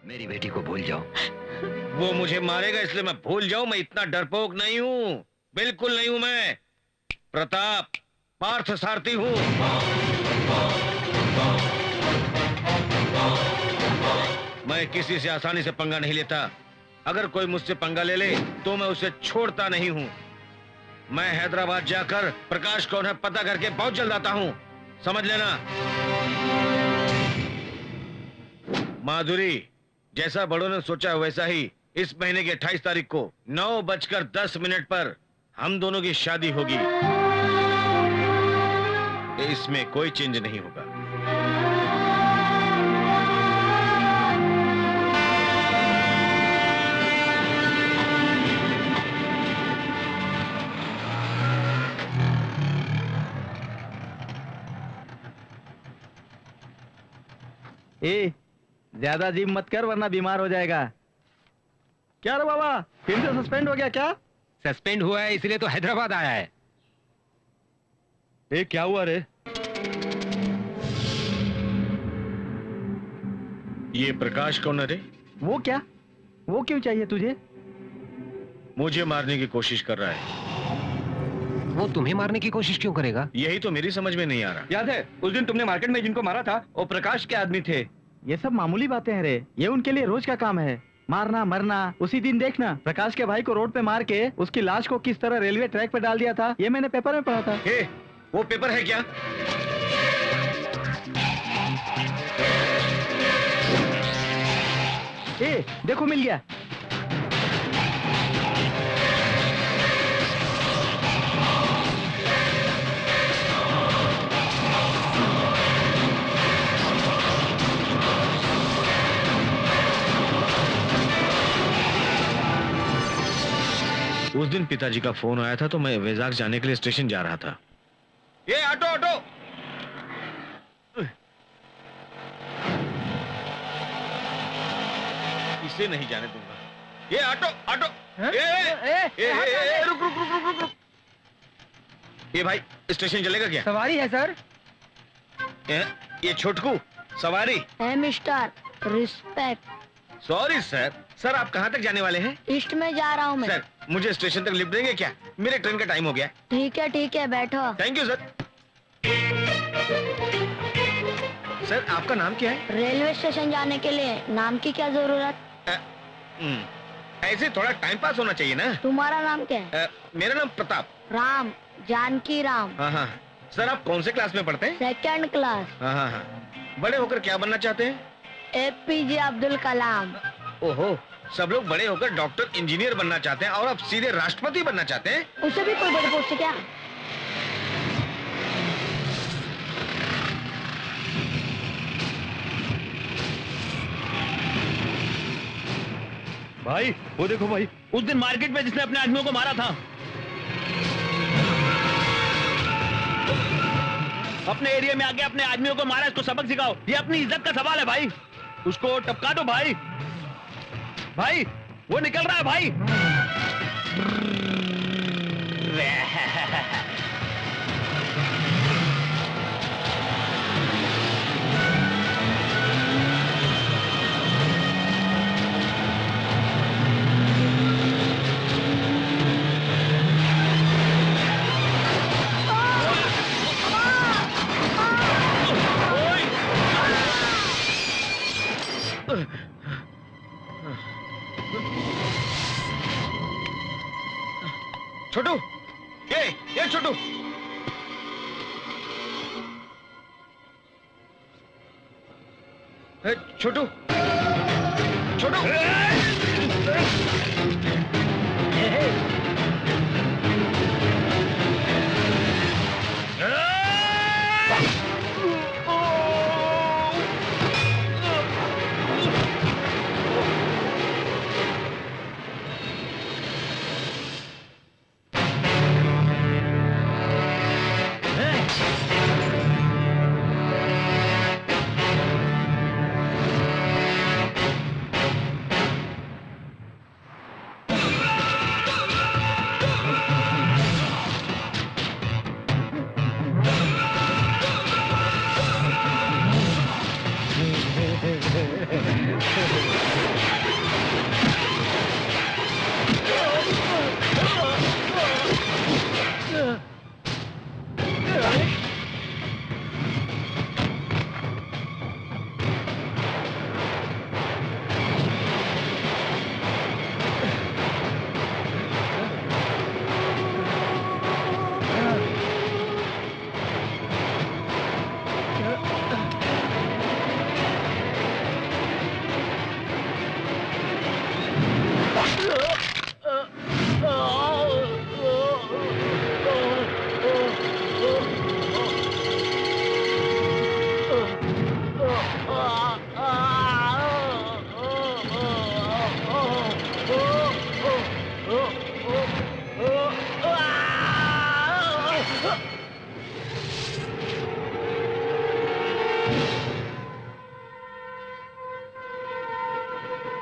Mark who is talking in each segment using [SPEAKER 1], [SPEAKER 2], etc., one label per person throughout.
[SPEAKER 1] मेरी बेटी को भूल जाओ।
[SPEAKER 2] वो मुझे मारेगा इसलिए मैं भूल जाऊं? मैं इतना डरपोक नहीं हूं, बिल्कुल नहीं हूं। मैं प्रताप पार्थ सारथी हूं। मैं किसी से आसानी से पंगा नहीं लेता। अगर कोई मुझसे पंगा ले ले तो मैं उसे छोड़ता नहीं हूं। मैं हैदराबाद जाकर प्रकाश कौन है पता करके बहुत जल्द आता हूं, समझ लेना। माधुरी, जैसा बड़ों ने सोचा वैसा ही इस महीने की 28 तारीख को 9:10 पर हम दोनों की शादी होगी। इसमें कोई चेंज नहीं होगा।
[SPEAKER 3] ए, ज्यादा जिम मत कर वरना बीमार हो जाएगा। क्या रे बाबा, फिर से सस्पेंड हो गया क्या?
[SPEAKER 1] सस्पेंड हुआ है इसलिए तो हैदराबाद आया है।
[SPEAKER 3] ए, क्या हुआ रे?
[SPEAKER 2] ये प्रकाश कौन है रे?
[SPEAKER 3] वो क्या? वो क्यों चाहिए तुझे?
[SPEAKER 2] मुझे मारने की कोशिश कर रहा है।
[SPEAKER 1] वो तुम्हें मारने की कोशिश क्यों करेगा?
[SPEAKER 2] यही तो मेरी समझ में नहीं आ रहा।
[SPEAKER 3] याद है उस दिन तुमने मार्केट में जिनको मारा था वो प्रकाश के आदमी थे। ये सब मामूली बातें हैं रे, ये उनके लिए रोज का काम है। मारना मरना। उसी दिन देखना, प्रकाश के भाई को रोड पे मार के उसकी लाश को किस तरह रेलवे ट्रैक पे डाल दिया था, ये मैंने पेपर में पढ़ा था।
[SPEAKER 2] हे, वो पेपर है क्या?
[SPEAKER 3] ए, देखो मिल गया।
[SPEAKER 2] उस दिन पिताजी का फोन आया था तो मैं वैजाग जाने के लिए स्टेशन जा रहा था। ये ऑटो ऑटो! इसे नहीं जाने दूंगा। ये ऑटो ऑटो! रुक रुक रुक रुक रुक रुक। ये भाई स्टेशन चलेगा क्या?
[SPEAKER 3] सवारी है सर।
[SPEAKER 2] ये छोटकू सवारी।
[SPEAKER 4] Mister respect.
[SPEAKER 2] Sorry sir. Sir आप कहाँ तक जाने वाले हैं?
[SPEAKER 4] ईस्ट में जा रहा हूँ मैं।
[SPEAKER 2] सर मुझे स्टेशन तक लिफ्ट देंगे क्या? मेरे ट्रेन का टाइम हो गया।
[SPEAKER 4] ठीक है बैठो।
[SPEAKER 2] Thank you sir. सर आपका नाम क्या है?
[SPEAKER 4] रेलवे स्टेशन जाने के लिए नाम की क्या जरूरत?
[SPEAKER 2] ऐसे थोड़ा टाइम पास होना चाहिए ना।
[SPEAKER 4] तुम्हारा नाम क्या है?
[SPEAKER 2] मेरा नाम प्रताप।
[SPEAKER 4] राम, जानकी राम।
[SPEAKER 2] हाँ हाँ। सर आप कौन से क्लास में पढ़ते हैं?
[SPEAKER 4] 2nd class.
[SPEAKER 2] हाँ हाँ हाँ। बड़े होकर क्या बनना चाहते हैं?
[SPEAKER 4] APJ अब्दुल कलाम।
[SPEAKER 2] ओहो, सब लोग बड़े होकर डॉक्टर इंजीनियर बनना चाहते हैं और आप सीधे राष्ट्रपति बनना चाहते हैं?
[SPEAKER 4] उसे भी कोई बड़ी पोस्ट है क्या?
[SPEAKER 3] भाई वो देखो भाई, उस दिन मार्केट में जिसने अपने आदमियों को मारा था। अपने एरिया में आके अपने आदमियों को मारा, इसको सबक सिखाओ। ये अपनी इज्जत का सवाल है भाई। उसको टपका दो भाई। भाई वो निकल रहा है भाई।
[SPEAKER 2] छोटू, ये छोटू। छोटू छोटू।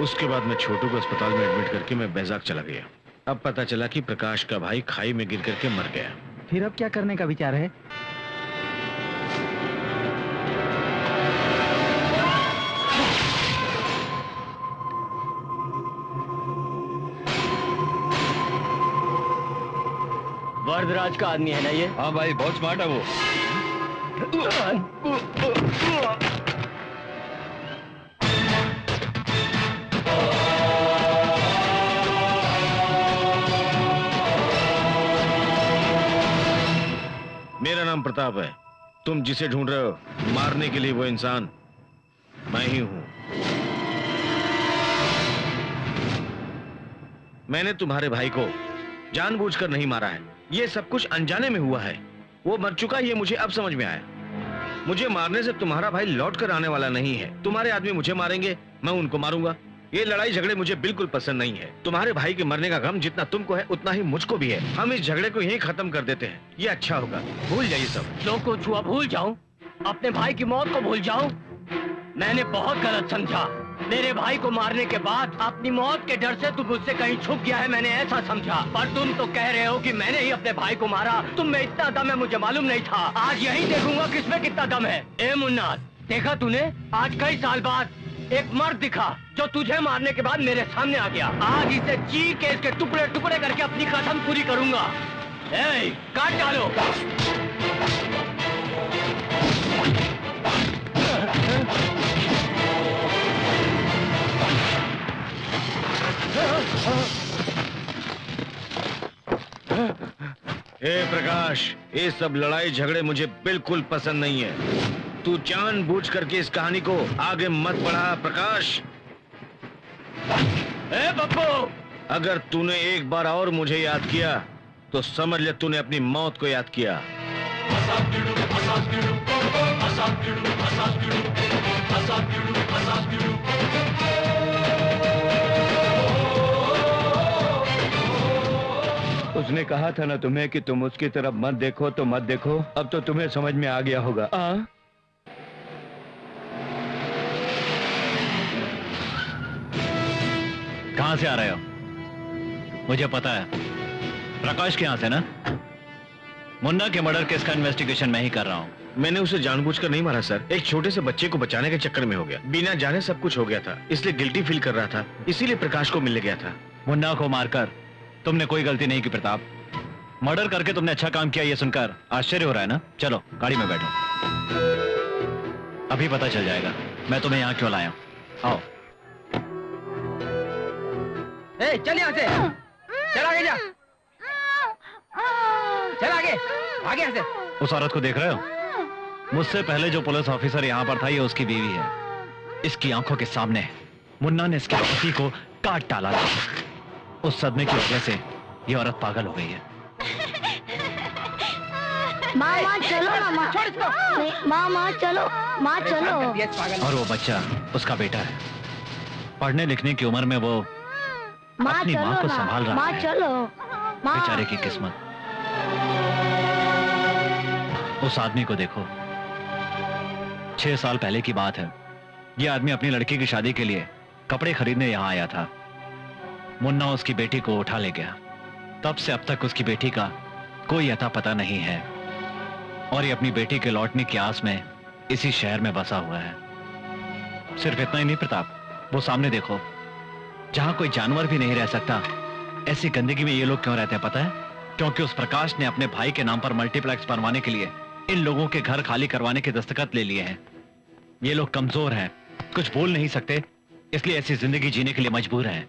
[SPEAKER 2] उसके बाद मैं छोटू को अस्पताल में एडमिट करके मैं बैजाक चला गया। अब पता चला कि प्रकाश का भाई खाई में गिर करके मर गया।
[SPEAKER 3] फिर अब क्या करने का विचार है? वरदराज का आदमी है ना ये?
[SPEAKER 1] हाँ भाई, बहुत स्मार्ट है वो।
[SPEAKER 2] मेरा नाम प्रताप है। तुम जिसे ढूंढ रहे हो मारने के लिए, वो इंसान मैं ही हूं। मैंने तुम्हारे भाई को जानबूझकर नहीं मारा है। ये सब कुछ अनजाने में हुआ है। वो मर चुका है, ये मुझे अब समझ में आया। मुझे मारने से तुम्हारा भाई लौट कर आने वाला नहीं है। तुम्हारे आदमी मुझे मारेंगे, मैं उनको मारूंगा। ये लड़ाई झगड़े मुझे बिल्कुल पसंद नहीं है। तुम्हारे भाई के मरने का गम जितना तुमको है उतना ही मुझको भी है। हम इस झगड़े को यहीं खत्म कर देते हैं, ये अच्छा होगा। भूल जाइए सब।
[SPEAKER 3] जो कुछ हुआ भूल जाऊं, अपने भाई की मौत को भूल जाऊं। मैंने बहुत गलत समझा। मेरे भाई को मारने के बाद अपनी मौत के डर से तू मुझसे कहीं छुप गया है, मैंने ऐसा समझा। पर तुम तो कह रहे हो कि मैंने ही अपने भाई को मारा। तुम में इतना दम है मुझे मालूम नहीं था। आज यही देखूंगा किसमें कितना दम है। ए मुन्ना, देखा तूने, आज कई साल बाद एक मर्द दिखा जो तुझे मारने के बाद मेरे सामने आ गया। आज इसे चीर के इसके टुकड़े टुकड़े करके अपनी कसम पूरी करूंगा। ए, काट डालो।
[SPEAKER 2] ए प्रकाश, ये सब लड़ाई झगड़े मुझे बिल्कुल पसंद नहीं है। तू जानबूझ करके इस कहानी को आगे मत बढ़ा प्रकाश।
[SPEAKER 3] ए बब्बू,
[SPEAKER 2] अगर तूने एक बार और मुझे याद किया तो समझ ले तूने अपनी मौत को याद किया।
[SPEAKER 3] उसने कहा था ना तुम्हें कि तुम उसकी तरफ मत देखो तो मत देखो। अब तो तुम्हें समझ में आ गया होगा।
[SPEAKER 5] कहां से आ रहे हो? मुझे पता है, प्रकाश के यहां से ना। मुन्ना के मर्डर केस का इन्वेस्टिगेशन मैं ही कर रहा हूं।
[SPEAKER 2] मैंने उसे जानबूझकर नहीं मारा सर। एक छोटे से बच्चे को बचाने के चक्कर में हो गया। बिना जाने सब कुछ हो गया था, इसलिए गिल्टी फील कर रहा था, इसीलिए प्रकाश को मिलने गया था।
[SPEAKER 5] मुन्ना को मारकर तुमने कोई गलती नहीं की प्रताप। मर्डर करके तुमने अच्छा काम किया, ये सुनकर आश्चर्य हो रहा है ना? चलो गाड़ी में बैठो, अभी पता चल जाएगा मैं तुम्हें यहाँ क्यों लाया हूं। आओ।
[SPEAKER 3] ए, चल यहाँ से, चल आगे जा, चल आगे, आगे यहाँ से।
[SPEAKER 5] उस औरत को देख रहे हो? मुझसे पहले जो पुलिस ऑफिसर यहाँ पर था, ये उसकी बीवी है। इसकी आंखों के सामने मुन्ना ने इसके पति को काट डाला था। उस सदमे की वजह से ये औरत पागल हो गई है।
[SPEAKER 4] माँ चलो ना माँ, छोड़ इसको। माँ चलो, माँ चलो।
[SPEAKER 5] और वो बच्चा उसका बेटा है। पढ़ने लिखने की उम्र में वो अपनी माँ को संभाल रहा
[SPEAKER 4] माँ
[SPEAKER 5] है।
[SPEAKER 4] चलो,
[SPEAKER 5] बेचारे की किस्मत। उस आदमी को देखो, 6 साल पहले की बात है। ये आदमी अपनी लड़की की शादी के लिए कपड़े खरीदने यहाँ आया था। मुन्ना उसकी बेटी को उठा ले गया। तब से अब तक उसकी बेटी का कोई अता पता नहीं है, और ये अपनी बेटी के लौटने की आस में इसी शहर में बसा हुआ है। सिर्फ इतना ही नहीं प्रताप, वो सामने देखो, जहां कोई जानवर भी नहीं रह सकता, ऐसी गंदगी में ये लोग क्यों रहते हैं पता है? क्योंकि उस प्रकाश ने अपने भाई के नाम पर मल्टीप्लेक्स बनवाने के लिए इन लोगों के घर खाली करवाने के दस्तखत ले लिए हैं। ये लोग कमजोर हैं, कुछ बोल नहीं सकते, इसलिए ऐसी जिंदगी जीने के लिए मजबूर हैं।